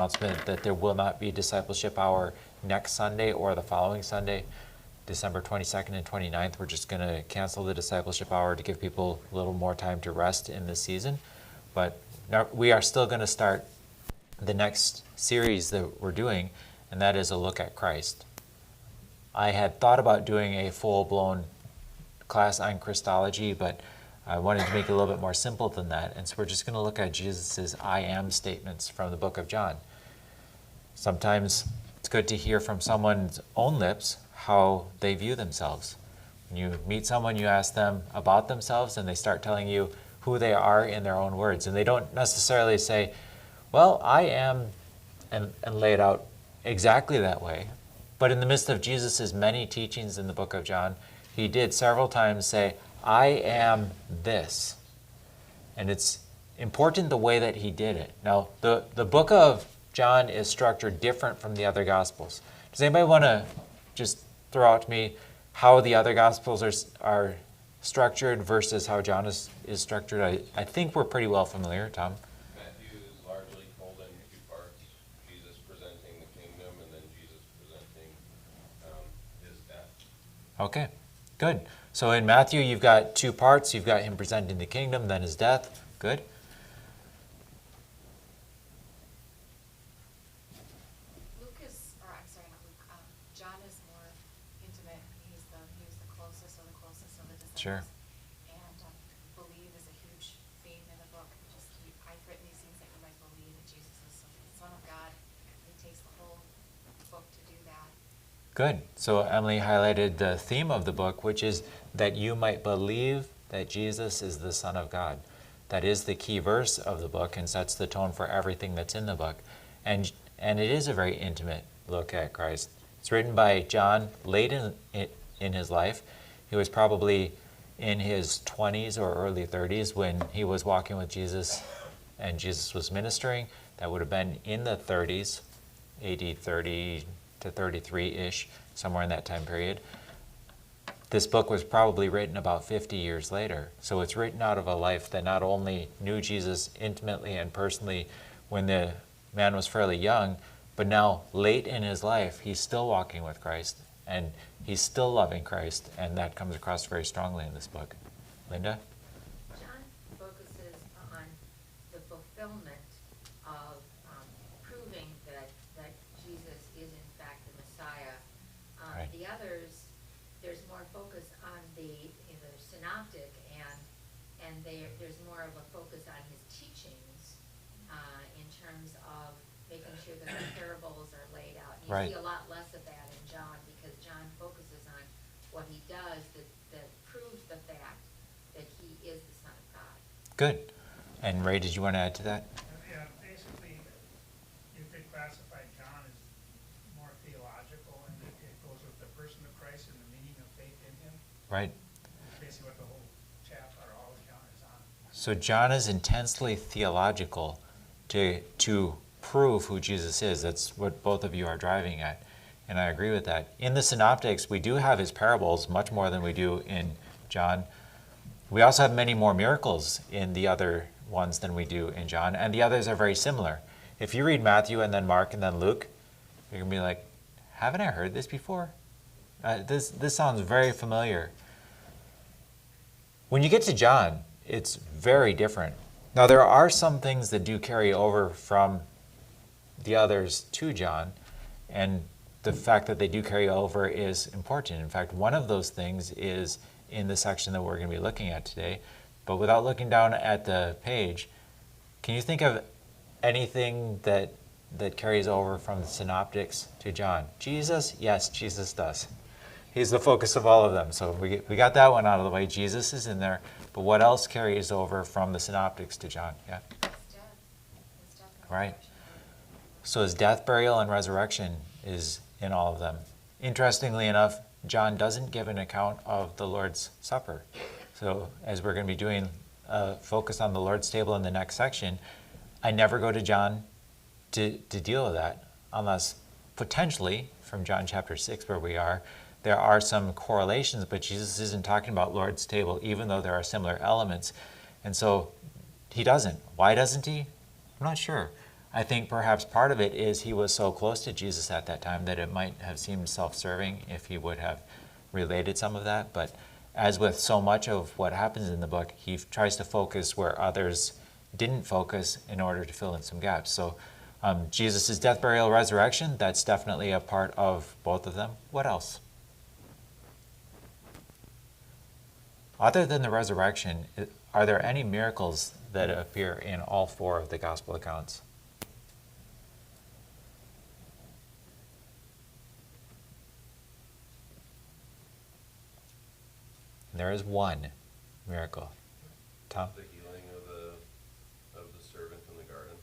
announcement that there will not be discipleship hour next Sunday or the following Sunday, December 22nd and 29th. We're just going to cancel the discipleship hour to give people a little more time to rest in this season. But now we are still going to start the next series that we're doing, and that is a look at Christ. I had thought about doing a full-blown class on Christology, but I wanted to make it a little bit more simple than that. And so we're just going to look at Jesus' I am statements from the book of John. Sometimes it's good to hear from someone's own lips how they view themselves. When you meet someone, you ask them about themselves, and they start telling you who they are in their own words. And they don't necessarily say, well, I am, and lay it out exactly that way. But in the midst of Jesus' many teachings in the book of John, he did several times say, I am this. And it's important the way that he did it. Now, the book of John is structured different from the other Gospels. Does anybody want to just throw out to me how the other Gospels are structured versus how John is structured? I think we're pretty well familiar, Tom. Matthew is largely told in two parts, Jesus presenting the kingdom and then Jesus presenting his death. Okay, good. So in Matthew, you've got two parts. You've got him presenting the kingdom, then his death. Good. John is more intimate. He was the closest of the disciples. Sure. And believe is a huge theme in the book. I've written these things that you might believe that Jesus is the Son of God. He takes the whole book to do that. Good. So Emily highlighted the theme of the book, which is that you might believe that Jesus is the Son of God. That is the key verse of the book and sets the tone for everything that's in the book. And it is a very intimate look at Christ. It's written by John late in his life. He was probably in his 20s or early 30s when he was walking with Jesus and Jesus was ministering. That would have been in the 30s, AD 30 to 33-ish, somewhere in that time period. This book was probably written about 50 years later. So it's written out of a life that not only knew Jesus intimately and personally when the man was fairly young, but now late in his life, he's still walking with Christ and he's still loving Christ, and that comes across very strongly in this book. Linda? John focuses on the fulfillment of proving that Jesus is in fact the Messiah. Right. The others, there's more focus on the synoptic, and there's more of a focus on his teachings in terms of making sure that the parables are laid out. And you Right. see a lot less of that in John because John focuses on what he does that proves the fact that he is the Son of God. Good. And Ray, did you want to add to that? Yeah, basically, you could classify John as more theological, and it goes with the person of Christ and the meaning of faith in him. Right. That's basically what the whole chapter, all of John is on. So John is intensely theological to prove who Jesus is. That's what both of you are driving at, and I agree with that. In the Synoptics, we do have his parables much more than we do in John. We also have many more miracles in the other ones than we do in John, and the others are very similar. If you read Matthew and then Mark and then Luke, you're going to be like, haven't I heard this before? This sounds very familiar. When you get to John, it's very different. Now, there are some things that do carry over from the others to John, and the fact that they do carry over is important. In fact, one of those things is in the section that we're going to be looking at today. But without looking down at the page, can you think of anything that carries over from the Synoptics to John? Jesus? Yes, Jesus does. He's the focus of all of them. So we got that one out of the way. Jesus is in there. But what else carries over from the Synoptics to John? Yeah? His death and Right. resurrection. So his death, burial, and resurrection is in all of them. Interestingly enough, John doesn't give an account of the Lord's Supper. So as we're going to be doing focus on the Lord's table in the next section, I never go to John to deal with that, unless potentially from John chapter 6 where we are, there are some correlations, but Jesus isn't talking about Lord's table, even though there are similar elements. And so he doesn't. Why doesn't he? I'm not sure. I think perhaps part of it is he was so close to Jesus at that time that it might have seemed self-serving if he would have related some of that. But as with so much of what happens in the book, he tries to focus where others didn't focus in order to fill in some gaps. So Jesus' death, burial, resurrection, that's definitely a part of both of them. What else? Other than the resurrection, are there any miracles that appear in all four of the gospel accounts? There is one miracle. Tom? The healing of the servant in the garden.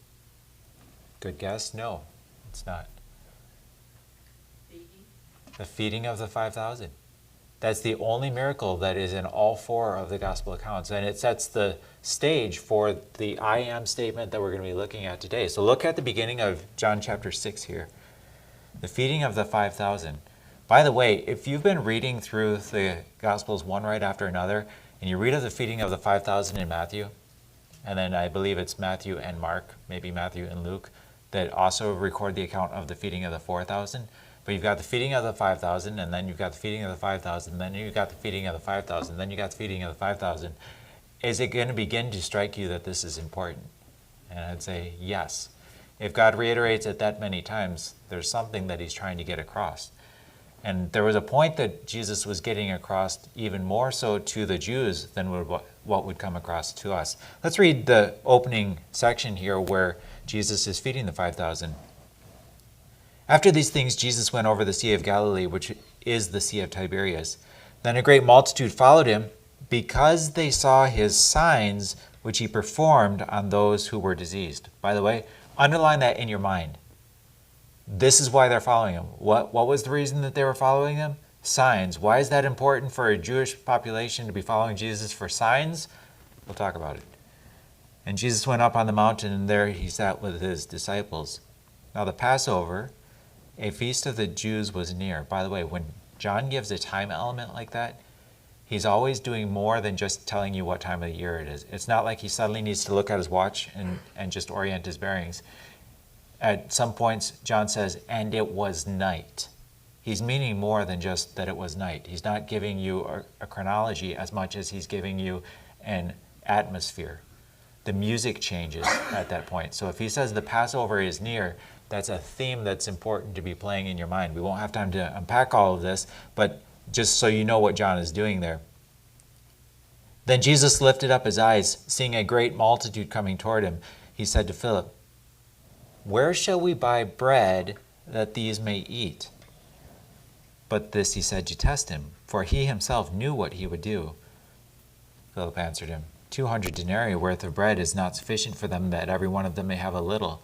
Good guess? No, it's not. The feeding of the 5,000. That's the only miracle that is in all four of the gospel accounts. And it sets the stage for the I am statement that we're going to be looking at today. So look at the beginning of John chapter 6 here. The feeding of the 5,000. By the way, if you've been reading through the Gospels one right after another, and you read of the feeding of the 5,000 in Matthew, and then I believe it's Matthew and Mark, maybe Matthew and Luke, that also record the account of the feeding of the 4,000. But you've got the feeding of the 5,000, and then you've got the feeding of the 5,000, and then you've got the feeding of the 5,000, then you've got the feeding of the 5,000. Is it going to begin to strike you that this is important? And I'd say yes. If God reiterates it that many times, there's something that he's trying to get across. And there was a point that Jesus was getting across even more so to the Jews than what would come across to us. Let's read the opening section here where Jesus is feeding the 5,000. After these things, Jesus went over the Sea of Galilee, which is the Sea of Tiberias. Then a great multitude followed him because they saw his signs which he performed on those who were diseased. By the way, underline that in your mind. This is why they're following him. What was the reason that they were following him? Signs. Why is that important for a Jewish population to be following Jesus for signs? We'll talk about it. And Jesus went up on the mountain, and there he sat with his disciples. Now the Passover, a feast of the Jews, was near. By the way, when John gives a time element like that, he's always doing more than just telling you what time of the year it is. It's not like he suddenly needs to look at his watch and just orient his bearings. At some points, John says, and it was night. He's meaning more than just that it was night. He's not giving you a chronology as much as he's giving you an atmosphere. The music changes at that point. So if he says the Passover is near, that's a theme that's important to be playing in your mind. We won't have time to unpack all of this, but just so you know what John is doing there. Then Jesus lifted up his eyes, seeing a great multitude coming toward him. He said to Philip, "Where shall we buy bread that these may eat?" But this he said to test him, for he himself knew what he would do. Philip answered him, 200 denarii worth of bread is not sufficient for them, that every one of them may have a little.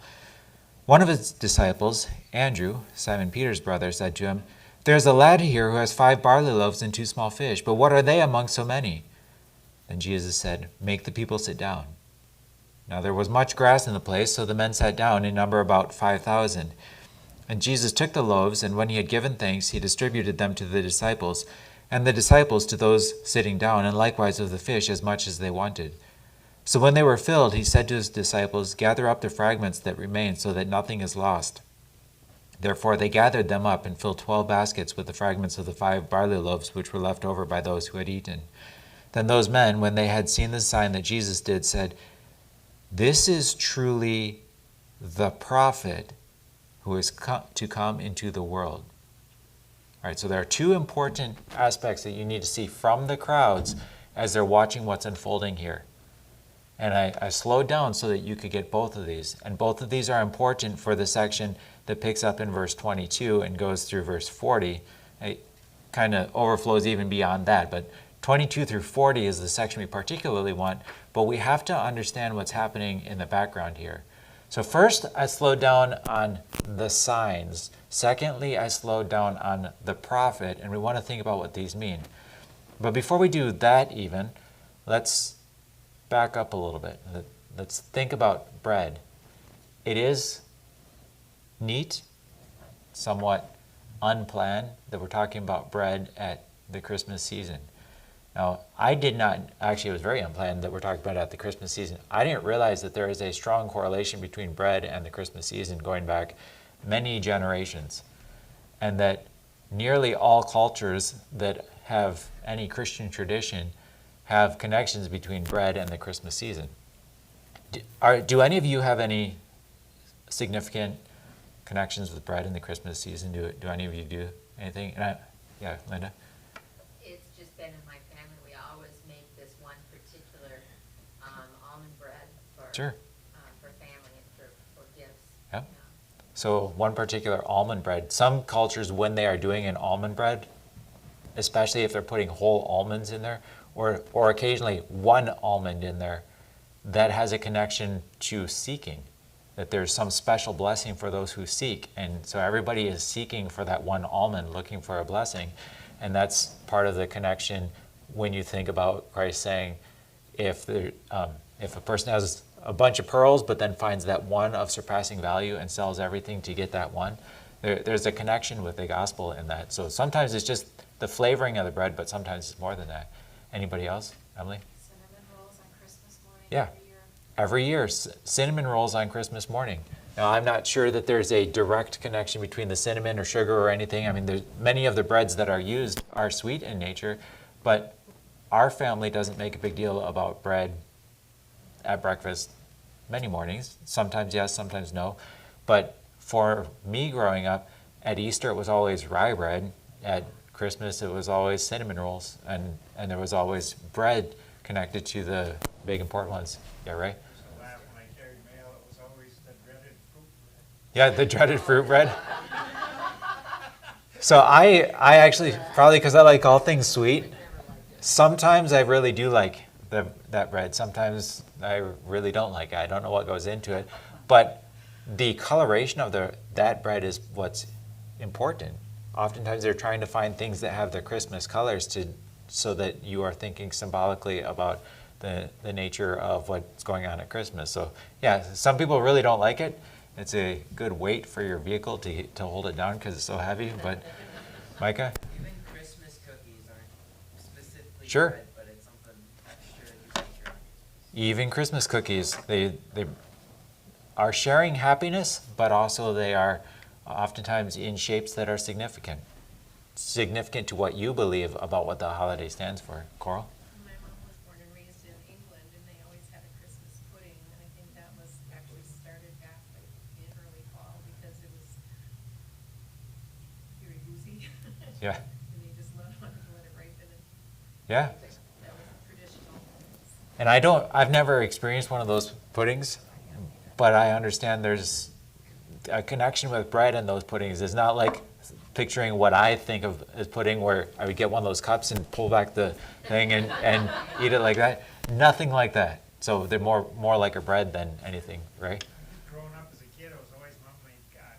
One of his disciples, Andrew, Simon Peter's brother, said to him, "There is a lad here who has 5 barley loaves and 2 small fish, but what are they among so many?" Then Jesus said, "Make the people sit down." Now there was much grass in the place, so the men sat down, in number about 5,000. And Jesus took the loaves, and when he had given thanks, he distributed them to the disciples, and the disciples to those sitting down, and likewise of the fish as much as they wanted. So when they were filled, he said to his disciples, "Gather up the fragments that remain, so that nothing is lost." Therefore they gathered them up and filled 12 baskets with the fragments of the 5 barley loaves which were left over by those who had eaten. Then those men, when they had seen the sign that Jesus did, said, "This is truly the prophet who is to come into the world." All right, so there are 2 important aspects that you need to see from the crowds as they're watching what's unfolding here. And I slowed down so that you could get both of these. And both of these are important for the section that picks up in verse 22 and goes through verse 40. It kind of overflows even beyond that, but 22 through 40 is the section we particularly want, but we have to understand what's happening in the background here. So first, I slowed down on the signs. Secondly, I slowed down on the prophet, and we want to think about what these mean. But before we do that even, let's back up a little bit. Let's think about bread. It is neat, somewhat unplanned, that we're talking about bread at the Christmas season. Now, I did not, actually, it was very unplanned that we're talking about at the Christmas season. I didn't realize that there is a strong correlation between bread and the Christmas season going back many generations, and that nearly all cultures that have any Christian tradition have connections between bread and the Christmas season. Do any of you have any significant connections with bread in the Christmas season? Do any of you do anything? Yeah, Linda? It's just been in my family, we always make this one particular, almond bread Sure. For family and for gifts. Yeah. Yeah. So one particular almond bread. Some cultures, when they are doing an almond bread, especially if they're putting whole almonds in there, or occasionally one almond in there, that has a connection to seeking, that there's some special blessing for those who seek. And so everybody is seeking for that one almond, looking for a blessing. And that's part of the connection when you think about Christ saying, if a person has a bunch of pearls but then finds that one of surpassing value and sells everything to get that one, there's a connection with the gospel in that. So sometimes it's just the flavoring of the bread, but sometimes it's more than that. Anybody else? Emily? Cinnamon rolls on Christmas morning Yeah. every year. Every year, cinnamon rolls on Christmas morning. Now, I'm not sure that there's a direct connection between the cinnamon or sugar or anything. I mean, many of the breads that are used are sweet in nature, but our family doesn't make a big deal about bread at breakfast many mornings. Sometimes yes, sometimes no. But for me growing up, at Easter it was always rye bread. At Christmas it was always cinnamon rolls, and there was always bread connected to the big important ones. Yeah, right? So laugh when I carried mail, it was always the dreaded fruit bread. Yeah, the dreaded fruit bread. So I actually, probably because I like all things sweet, sometimes I really do like that bread. Sometimes I really don't like it. I don't know what goes into it. But the coloration of that bread is what's important. Oftentimes they're trying to find things that have the Christmas colors so that you are thinking symbolically about the nature of what's going on at Christmas. So yeah, some people really don't like it. It's a good weight for your vehicle to hold it down because it's so heavy. But Micah? Even Christmas cookies aren't specifically Sure. bread, but it's something extra you can share. Even Christmas cookies, they are sharing happiness, but also they are oftentimes in shapes that are significant to what you believe about what the holiday stands for. Coral? My mom was born and raised in England, and they always had a Christmas pudding, and I think that was actually started back like in early fall because it was very boozy. Yeah. And they just wanted to let it ripen, and Yeah. that was traditional. And I've never experienced one of those puddings, but I understand there's a connection with bread and those puddings. It's not like picturing what I think of as pudding, where I would get one of those cups and pull back the thing and eat it like that. Nothing like that. So they're more like a bread than anything, right? Growing up as a kid, I was always mumbling, God,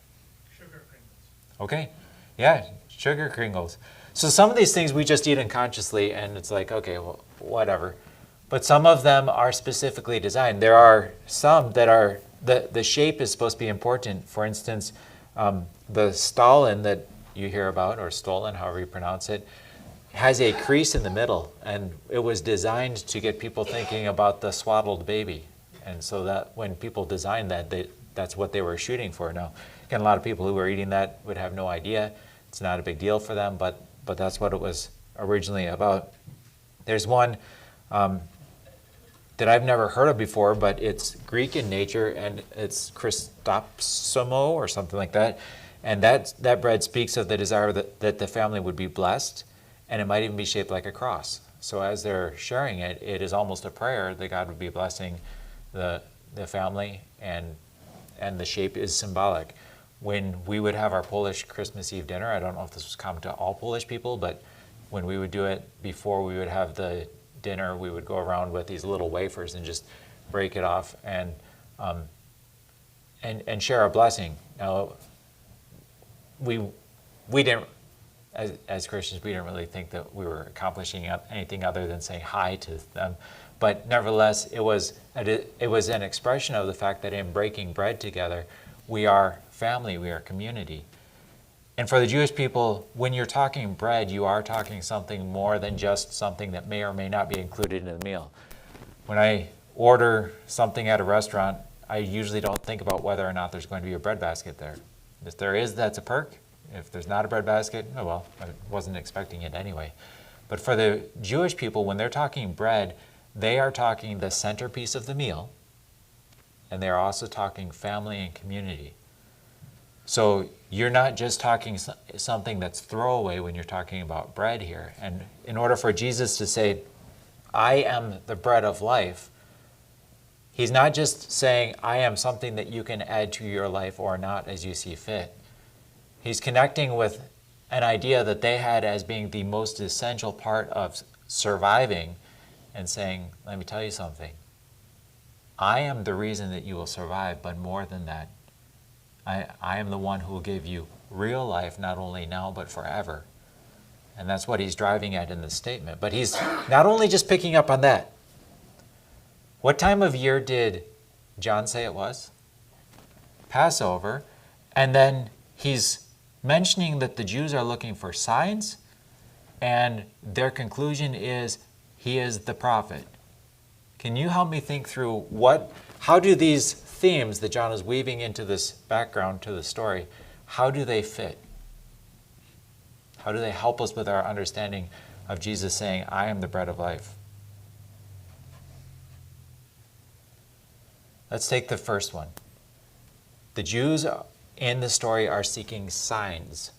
sugar Pringles. Okay. Yeah, sugar Kringles. So some of these things we just eat unconsciously, and it's like, okay, well, whatever. But some of them are specifically designed. There are some that are, the shape is supposed to be important. For instance, the Stalin that you hear about, or Stollen, however you pronounce it, has a crease in the middle, and it was designed to get people thinking about the swaddled baby. And so that when people designed that, that's what they were shooting for. Now, again, a lot of people who were eating that would have no idea. It's not a big deal for them, but that's what it was originally about. There's one that I've never heard of before, but it's Greek in nature, and it's Christopsomo or something like that. And that bread speaks of the desire that the family would be blessed, and it might even be shaped like a cross. So as they're sharing it, it is almost a prayer that God would be blessing the family, and the shape is symbolic. When we would have our Polish Christmas Eve dinner, I don't know if this was common to all Polish people, but when we would do it before we would have the dinner, we would go around with these little wafers and just break it off and share a blessing. Now, we didn't, as Christians, we didn't really think that we were accomplishing anything other than saying hi to them. But nevertheless, it was an expression of the fact that in breaking bread together, we are family, we are community. And for the Jewish people, when you're talking bread, you are talking something more than just something that may or may not be included in the meal. When I order something at a restaurant, I usually don't think about whether or not there's going to be a bread basket there. If there is, that's a perk. If there's not a bread basket, oh well, I wasn't expecting it anyway. But for the Jewish people, when they're talking bread, they are talking the centerpiece of the meal, and they're also talking family and community. So you're not just talking something that's throwaway when you're talking about bread here. And in order for Jesus to say, I am the bread of life, he's not just saying, I am something that you can add to your life or not as you see fit. He's connecting with an idea that they had as being the most essential part of surviving and saying, let me tell you something. I am the reason that you will survive, but more than that, I am the one who will give you real life, not only now, but forever. And that's what he's driving at in this statement. But he's not only just picking up on that. What time of year did John say it was? Passover. And then he's mentioning that the Jews are looking for signs, and their conclusion is he is the prophet. Can you help me think through how do these themes that John is weaving into this background to the story, how do they fit? How do they help us with our understanding of Jesus saying, I am the bread of life? Let's take the first one. The Jews in the story are seeking signs.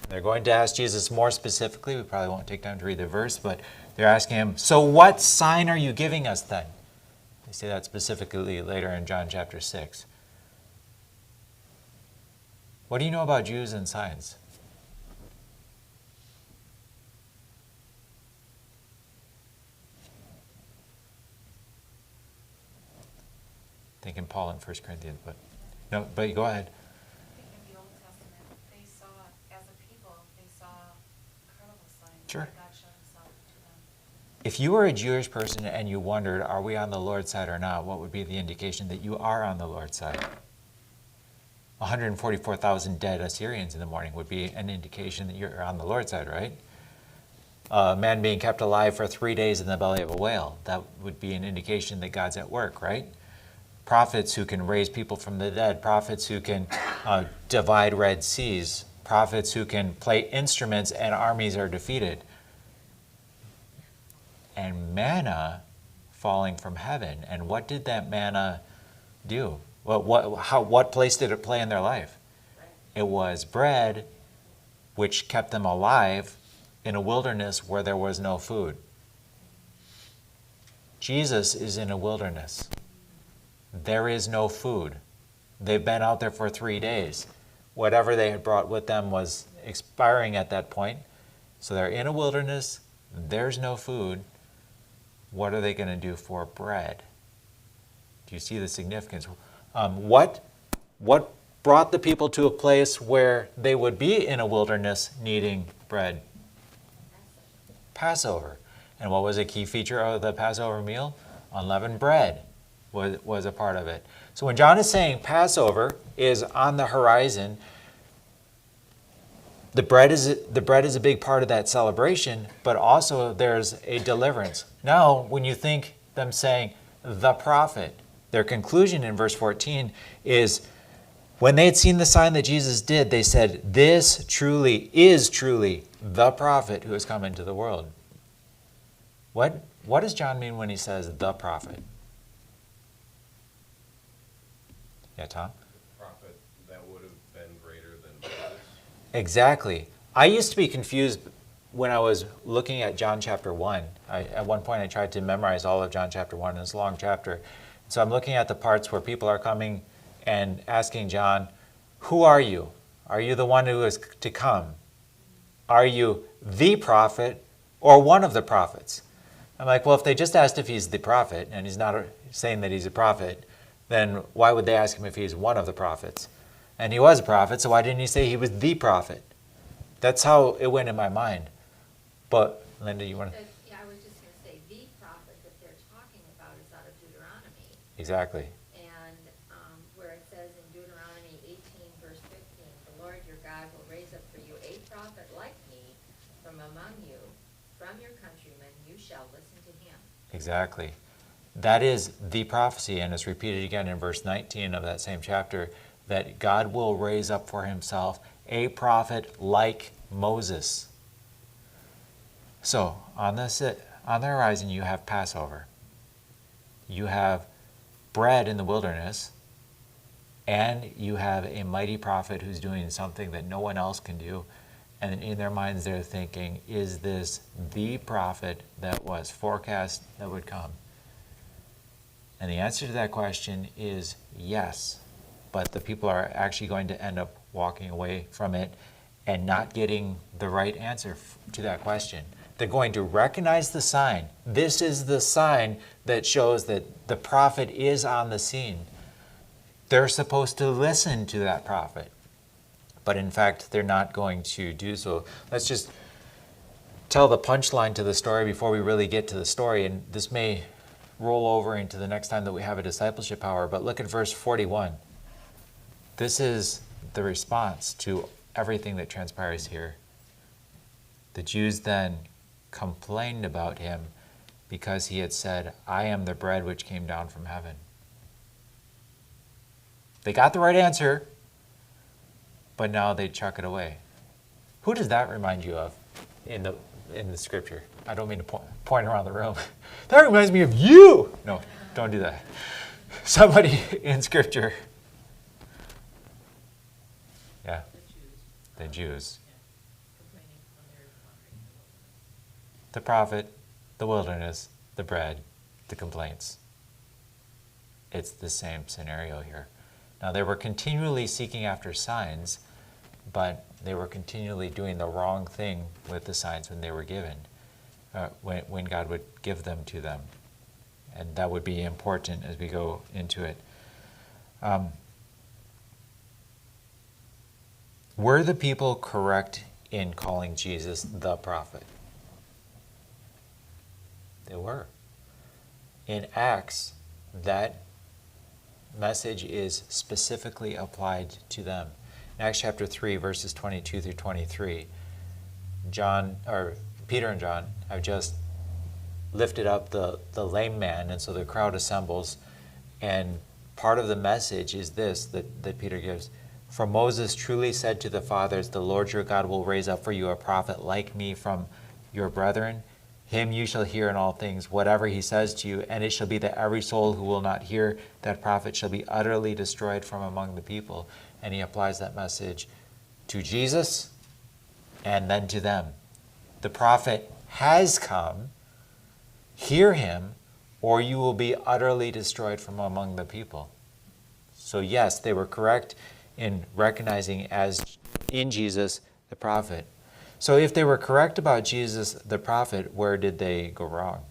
They're going to ask Jesus more specifically. We probably won't take time to read the verse, but they're asking him, so what sign are you giving us then? They say that specifically later in John chapter 6. What do you know about Jews and signs? Thinking Paul in 1 Corinthians, but you go ahead. I think in the Old Testament, they saw, as a people, they saw incredible signs. Sure. of God showing himself to them. If you were a Jewish person and you wondered, are we on the Lord's side or not, what would be the indication that you are on the Lord's side? 144,000 dead Assyrians in the morning would be an indication that you're on the Lord's side, right? A man being kept alive for 3 days in the belly of a whale, that would be an indication that God's at work, right? Prophets who can raise people from the dead, prophets who can divide Red Seas, prophets who can play instruments and armies are defeated. And manna falling from heaven. And what did that manna do? What place did it play in their life? It was bread which kept them alive in a wilderness where there was no food. Jesus is in a wilderness. There is no food. They've been out there for 3 days. Whatever they had brought with them was expiring at that point. So they're in a wilderness. There's no food. What are they going to do for bread? Do you see the significance? What brought the people to a place where they would be in a wilderness needing bread? Passover. And what was a key feature of the Passover meal? Unleavened bread was a part of it. So when John is saying Passover is on the horizon, the bread is a big part of that celebration, but also there's a deliverance. Now, when you think them saying the prophet, their conclusion in verse 14 is when they had seen the sign that Jesus did, they said, this truly is truly the prophet who has come into the world. What does John mean when he says the prophet? Yeah, Tom? The prophet that would have been greater than Moses. Exactly. I used to be confused when I was looking at John chapter 1. At one point I tried to memorize all of John chapter 1, and it's a long chapter. So I'm looking at the parts where people are coming and asking John, who are you? Are you the one who is to come? Are you the prophet or one of the prophets? I'm like, well, if they just asked if he's the prophet, and he's not saying that he's a prophet, then why would they ask him if he's one of the prophets? And he was a prophet, so why didn't he say he was the prophet? That's how it went in my mind. But, Linda, you want to? Yeah, I was just going to say, the prophet that they're talking about is out of Deuteronomy. Exactly. And where it says in Deuteronomy 18, verse 15, the Lord your God God will raise up for you a prophet like me from among you, from your countrymen, you shall listen to him. Exactly. That is the prophecy, and it's repeated again in verse 19 of that same chapter, that God will raise up for himself a prophet like Moses. So, on the horizon, you have Passover. You have bread in the wilderness, and you have a mighty prophet who's doing something that no one else can do. And in their minds, they're thinking, is this the prophet that was forecast that would come? And the answer to that question is yes. But the people are actually going to end up walking away from it and not getting the right answer to that question. They're going to recognize the sign. This is the sign that shows that the prophet is on the scene. They're supposed to listen to that prophet. But in fact, they're not going to do so. Let's just tell the punchline to the story before we really get to the story. And this may roll over into the next time that we have a discipleship hour. But look at verse 41. This is the response to everything that transpires here. The Jews then complained about him because he had said, I am the bread which came down from heaven. They got the right answer, but now they chuck it away. Who does that remind you of in the scripture? I don't mean to point around the room. That reminds me of you. No, don't do that. Somebody in scripture. Yeah, the Jews. The prophet, the wilderness, the bread, the complaints. It's the same scenario here. Now, they were continually seeking after signs, but they were continually doing the wrong thing with the signs when they were given, when God would give them to them. And that would be important as we go into it. Were the people correct in calling Jesus the prophet? They were. In Acts, that message is specifically applied to them. In Acts chapter 3, verses 22 through 23, Peter and John have just lifted up the lame man, and so the crowd assembles, and part of the message is this that Peter gives. For Moses truly said to the fathers, the Lord your God will raise up for you a prophet like me from your brethren. Him you shall hear in all things, whatever he says to you, and it shall be that every soul who will not hear that prophet shall be utterly destroyed from among the people. And he applies that message to Jesus and then to them. The prophet has come, hear him, or you will be utterly destroyed from among the people. So yes, they were correct in recognizing as in Jesus the prophet. So if they were correct about Jesus the prophet, where did they go wrong?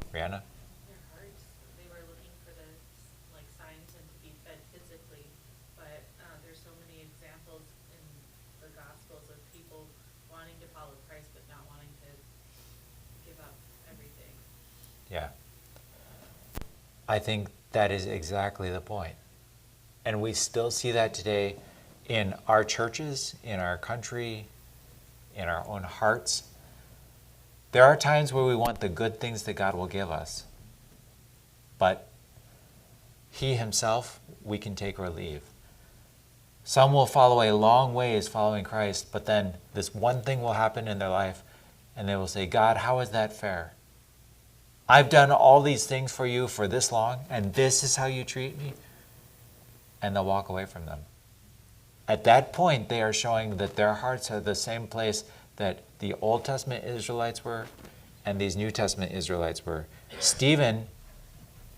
Rihanna? Their hearts, they were looking for the signs and to be fed physically, but there's so many examples in the Gospels of people wanting to follow Christ but not wanting to give up everything. Yeah. I think that is exactly the point. And we still see that today in our churches, in our country, in our own hearts. There are times where we want the good things that God will give us, but He Himself we can take or leave. Some will follow a long ways following Christ, but then this one thing will happen in their life, and they will say, God, how is that fair? I've done all these things for you for this long, and this is how you treat me? And they'll walk away from them. At that point, they are showing that their hearts are the same place that the Old Testament Israelites were and these New Testament Israelites were. Stephen,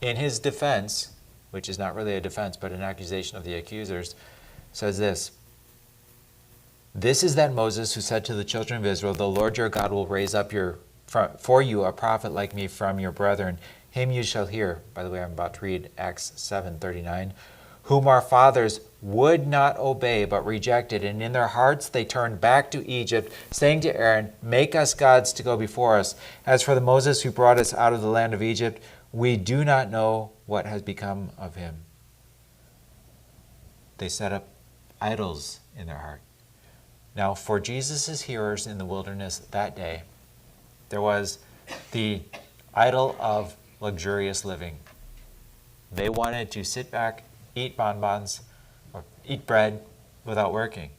in his defense, which is not really a defense but an accusation of the accusers, says this, this is that Moses who said to the children of Israel, the Lord your God will raise up for you a prophet like me from your brethren. Him you shall hear. By the way, I'm about to read Acts 7:39. Whom our fathers would not obey, but rejected, and in their hearts they turned back to Egypt, saying to Aaron, make us gods to go before us. As for the Moses who brought us out of the land of Egypt, we do not know what has become of him. They set up idols in their heart. Now, for Jesus' hearers in the wilderness that day, there was the idol of luxurious living. They wanted to sit back, eat bonbons, or eat bread without working.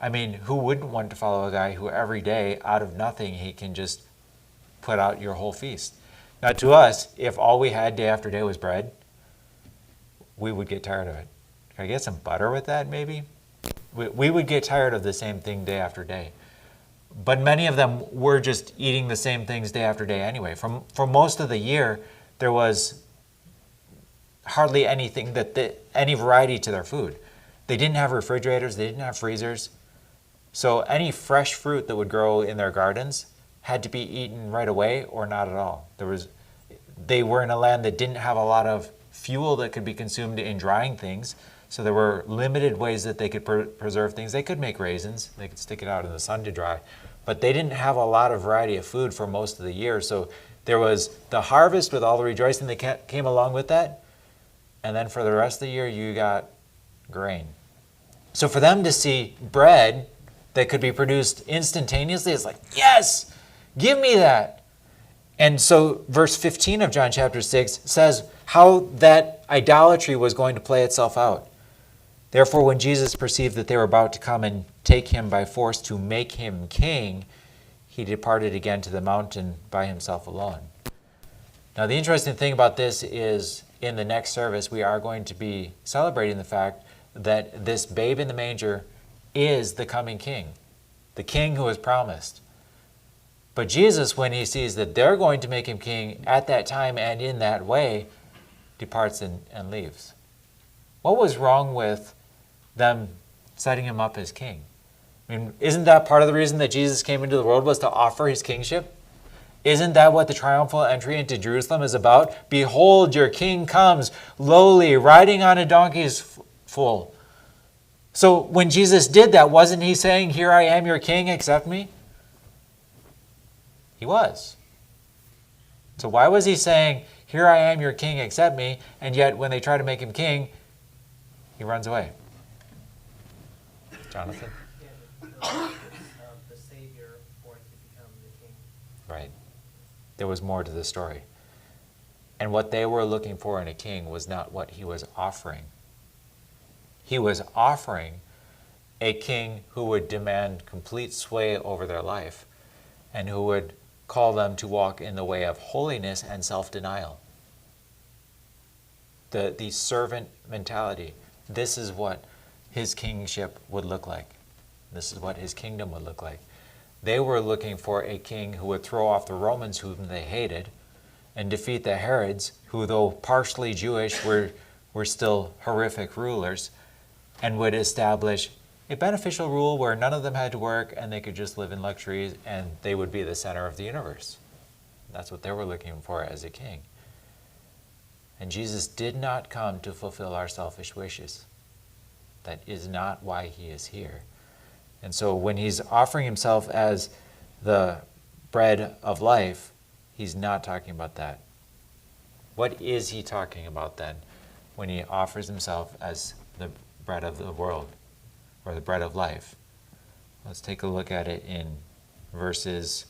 I mean, who wouldn't want to follow a guy who every day, out of nothing, he can just put out your whole feast? Now, to us, if all we had day after day was bread, we would get tired of it. Can I get some butter with that, maybe? We would get tired of the same thing day after day. But many of them were just eating the same things day after day anyway. For most of the year, there was hardly anything any variety to their food. They didn't have refrigerators, they didn't have freezers. So any fresh fruit that would grow in their gardens had to be eaten right away or not at all. They were in a land that didn't have a lot of fuel that could be consumed in drying things. So there were limited ways that they could preserve things. They could make raisins. They could stick it out in the sun to dry. But they didn't have a lot of variety of food for most of the year. So there was the harvest with all the rejoicing that came along with that. And then for the rest of the year, you got grain. So for them to see bread that could be produced instantaneously, it's like, yes, give me that. And so verse 15 of John chapter 6 says how that idolatry was going to play itself out. Therefore, when Jesus perceived that they were about to come and take him by force to make him king, he departed again to the mountain by himself alone. Now, the interesting thing about this is in the next service, we are going to be celebrating the fact that this babe in the manger is the coming king, the king who was promised. But Jesus, when he sees that they're going to make him king at that time and in that way, departs and leaves. What was wrong with them setting him up as king? I mean, isn't that part of the reason that Jesus came into the world, was to offer his kingship? Isn't that what the triumphal entry into Jerusalem is about? Behold, your king comes, lowly, riding on a donkey's foal. So when Jesus did that, wasn't he saying, here I am your king, accept me? He was. So why was he saying, here I am your king, accept me, and yet when they try to make him king, he runs away? Jonathan? Yeah, the purpose of the Savior for it to become the king. Right. There was more to the story. And what they were looking for in a king was not what he was offering. He was offering a king who would demand complete sway over their life and who would call them to walk in the way of holiness and self-denial. The servant mentality. This is what his kingship would look like. This is what his kingdom would look like. They were looking for a king who would throw off the Romans whom they hated and defeat the Herods, who though partially Jewish were still horrific rulers, and would establish a beneficial rule where none of them had to work and they could just live in luxury and they would be the center of the universe. That's what they were looking for as a king. And Jesus did not come to fulfill our selfish wishes. That is not why he is here. And so when he's offering himself as the bread of life, he's not talking about that. What is he talking about then when he offers himself as the bread of the world or the bread of life? Let's take a look at it in verses.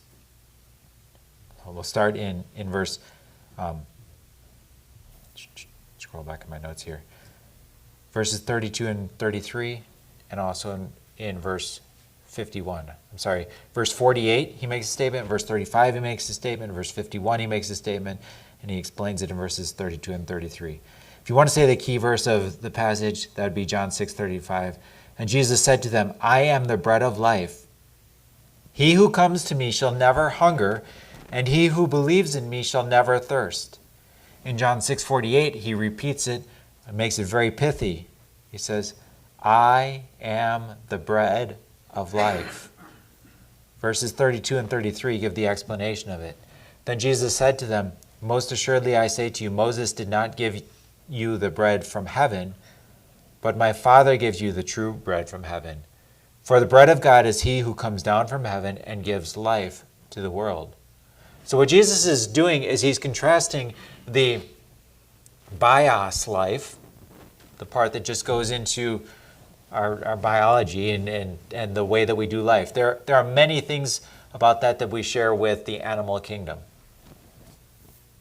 We'll start in verse. Scroll back in my notes here. Verses 32 and 33, and also in verse 51. I'm sorry, verse 48, he makes a statement. Verse 35, he makes a statement. Verse 51, he makes a statement. And he explains it in verses 32 and 33. If you want to say the key verse of the passage, that would be John 6:35. And Jesus said to them, I am the bread of life. He who comes to me shall never hunger, and he who believes in me shall never thirst. In John 6:48, he repeats it and makes it very pithy. He says, I am the bread of life. Verses 32 and 33 give the explanation of it. Then Jesus said to them, most assuredly I say to you, Moses did not give you the bread from heaven, but my Father gives you the true bread from heaven. For the bread of God is he who comes down from heaven and gives life to the world. So what Jesus is doing is he's contrasting the bios life the part that just goes into our biology and the way that we do life. There are many things about that we share with the animal kingdom.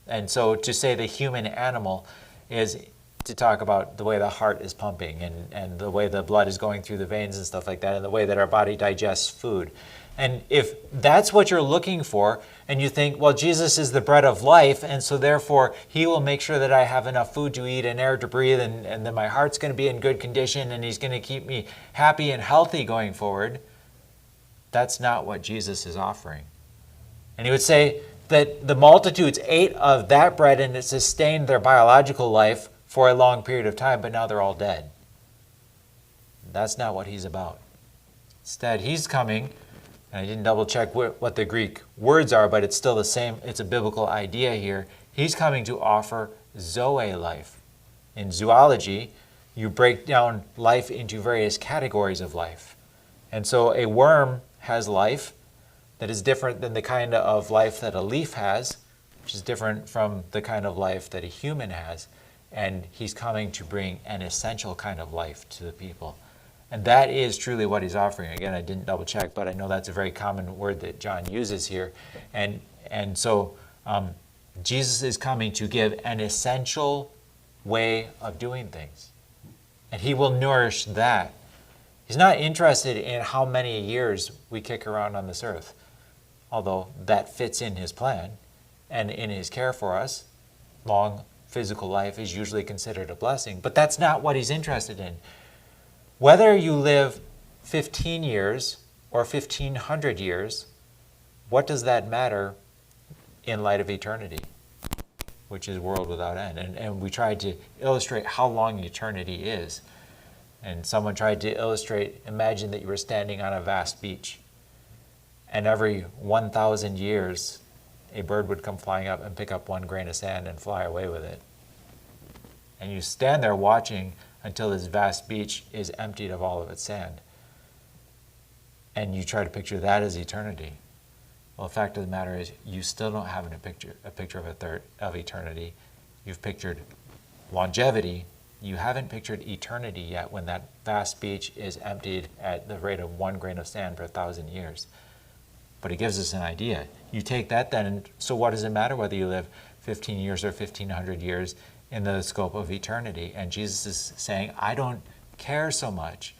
And so to say the human animal is to talk about the way the heart is pumping and the way the blood is going through the veins and stuff like that, and the way that our body digests food. And if that's what you're looking for, and you think, well, Jesus is the bread of life, and so therefore he will make sure that I have enough food to eat and air to breathe, and then my heart's going to be in good condition, and he's going to keep me happy and healthy going forward, that's not what Jesus is offering. And he would say that the multitudes ate of that bread and it sustained their biological life for a long period of time, but now they're all dead. That's not what he's about. Instead, he's coming, and I didn't double check what the Greek words are, but it's still the same. It's a biblical idea here. He's coming to offer Zoe life. In zoology, you break down life into various categories of life. And so a worm has life that is different than the kind of life that a leaf has, which is different from the kind of life that a human has. And he's coming to bring an essential kind of life to the people. And that is truly what he's offering. Again, I didn't double check, but I know that's a very common word that John uses here. And so Jesus is coming to give an essential way of doing things. And he will nourish that. He's not interested in how many years we kick around on this earth, although that fits in his plan and in his care for us. Long physical life is usually considered a blessing, but that's not what he's interested in. Whether you live 15 years or 1,500 years, what does that matter in light of eternity, which is world without end? And we tried to illustrate how long eternity is. And someone tried to illustrate, imagine that you were standing on a vast beach, and every 1,000 years, a bird would come flying up and pick up one grain of sand and fly away with it. And you stand there watching until this vast beach is emptied of all of its sand. And you try to picture that as eternity. Well, the fact of the matter is, you still don't have a picture of eternity. You've pictured longevity. You haven't pictured eternity yet, when that vast beach is emptied at the rate of one grain of sand per 1,000 years. But it gives us an idea. You take that then, and so what does it matter whether you live 15 years or 1,500 years in the scope of eternity? And Jesus is saying, I don't care so much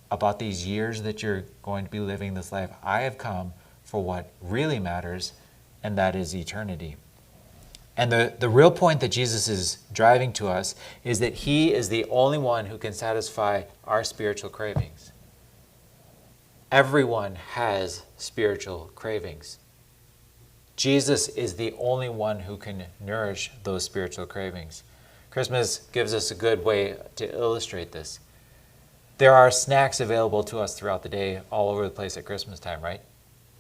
about these years that you're going to be living this life. I have come for what really matters, and that is eternity. And the real point that Jesus is driving to us is that he is the only one who can satisfy our spiritual cravings. Everyone has spiritual cravings. Jesus is the only one who can nourish those spiritual cravings. Christmas gives us a good way to illustrate this. There are snacks available to us throughout the day all over the place at Christmas time, right?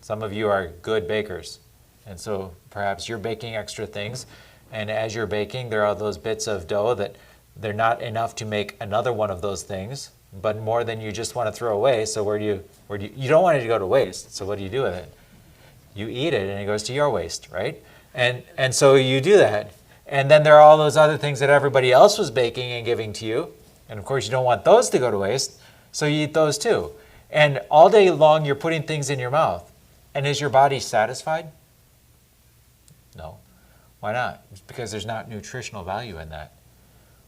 Some of you are good bakers, and so perhaps you're baking extra things, and as you're baking, there are those bits of dough that they're not enough to make another one of those things, but more than you just want to throw away. So where do you don't want it to go to waste, so what do you do with it? You eat it, and it goes to your waste, right? And so you do that. And then there are all those other things that everybody else was baking and giving to you. And of course, you don't want those to go to waste, so you eat those too. And all day long, you're putting things in your mouth. And is your body satisfied? No. Why not? It's because there's not nutritional value in that.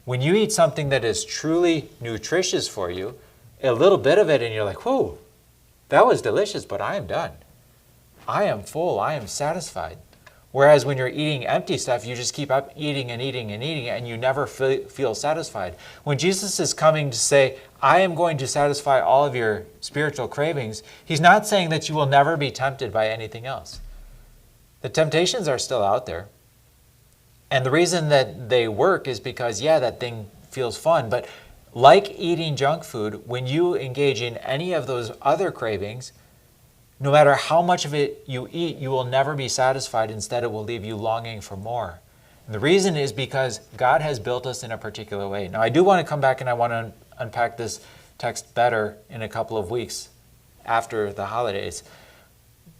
When you eat something that is truly nutritious for you, a little bit of it, and you're like, whoa, that was delicious, but I am done. I am full. I am satisfied. Whereas when you're eating empty stuff, you just keep up eating and eating and eating, and you never feel satisfied. When Jesus is coming to say, I am going to satisfy all of your spiritual cravings, he's not saying that you will never be tempted by anything else. The temptations are still out there. And the reason that they work is because, yeah, that thing feels fun. But like eating junk food, when you engage in any of those other cravings, no matter how much of it you eat, you will never be satisfied. Instead, it will leave you longing for more. And the reason is because God has built us in a particular way. Now, I do want to come back and I want to unpack this text better in a couple of weeks after the holidays.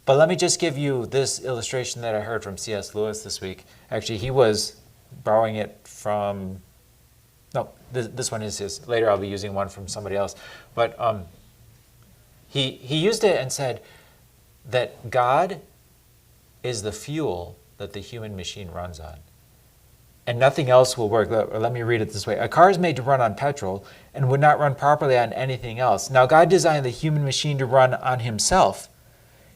But let me just give you this illustration that I heard from C.S. Lewis this week. Actually, he was borrowing it from no, this one is his. Later I'll be using one from somebody else. But he used it and said that God is the fuel that the human machine runs on. And nothing else will work. Let me read it this way. A car is made to run on petrol and would not run properly on anything else. Now God designed the human machine to run on himself.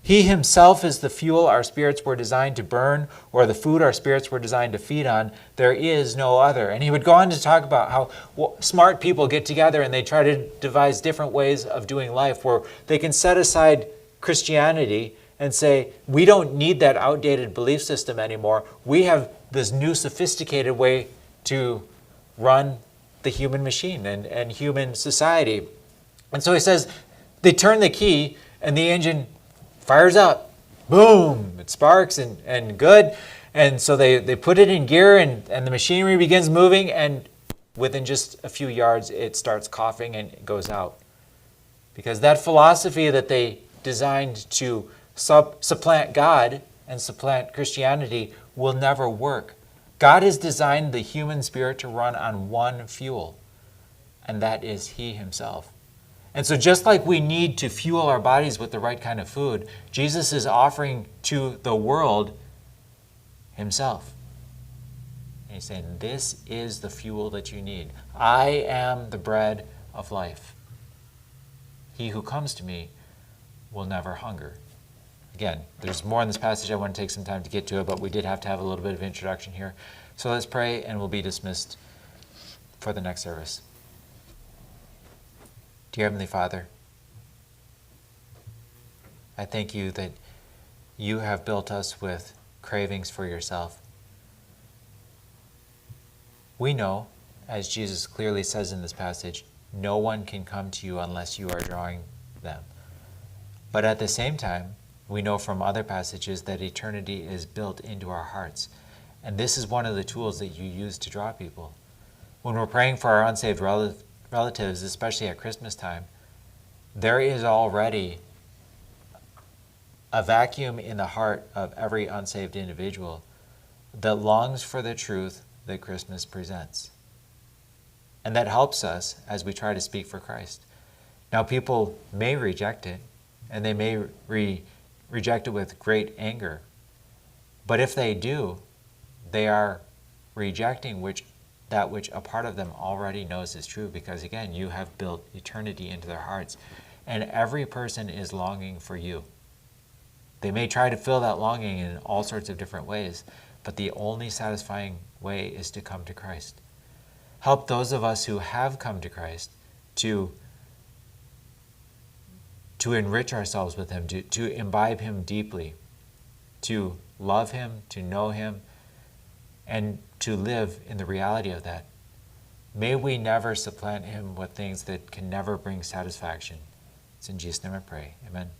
He himself is the fuel our spirits were designed to burn, or the food our spirits were designed to feed on. There is no other. And he would go on to talk about how smart people get together and they try to devise different ways of doing life where they can set aside Christianity and say, we don't need that outdated belief system anymore. We have this new sophisticated way to run the human machine and human society. And so he says, they turn the key and the engine fires up. Boom! It sparks and good. And so they put it in gear and the machinery begins moving, and within just a few yards it starts coughing and it goes out. Because that philosophy that they designed to supplant God and supplant Christianity will never work. God has designed the human spirit to run on one fuel, and that is He Himself. And so just like we need to fuel our bodies with the right kind of food, Jesus is offering to the world Himself. And He's saying, this is the fuel that you need. I am the bread of life. He who comes to me will never hunger. Again, there's more in this passage. I want to take some time to get to it, but we did have to have a little bit of introduction here. So let's pray, and we'll be dismissed for the next service. Dear Heavenly Father, I thank you that you have built us with cravings for yourself. We know, as Jesus clearly says in this passage, no one can come to you unless you are drawing them. But at the same time, we know from other passages that eternity is built into our hearts. And this is one of the tools that you use to draw people. When we're praying for our unsaved relatives, especially at Christmas time, there is already a vacuum in the heart of every unsaved individual that longs for the truth that Christmas presents. And that helps us as we try to speak for Christ. Now, people may reject it, and they may reject it with great anger. But if they do, they are rejecting that which a part of them already knows is true, because again, you have built eternity into their hearts. And every person is longing for you. They may try to fill that longing in all sorts of different ways, but the only satisfying way is to come to Christ. Help those of us who have come to Christ to enrich ourselves with Him, to imbibe Him deeply, to love Him, to know Him, and to live in the reality of that. May we never supplant Him with things that can never bring satisfaction. It's in Jesus' name I pray. Amen.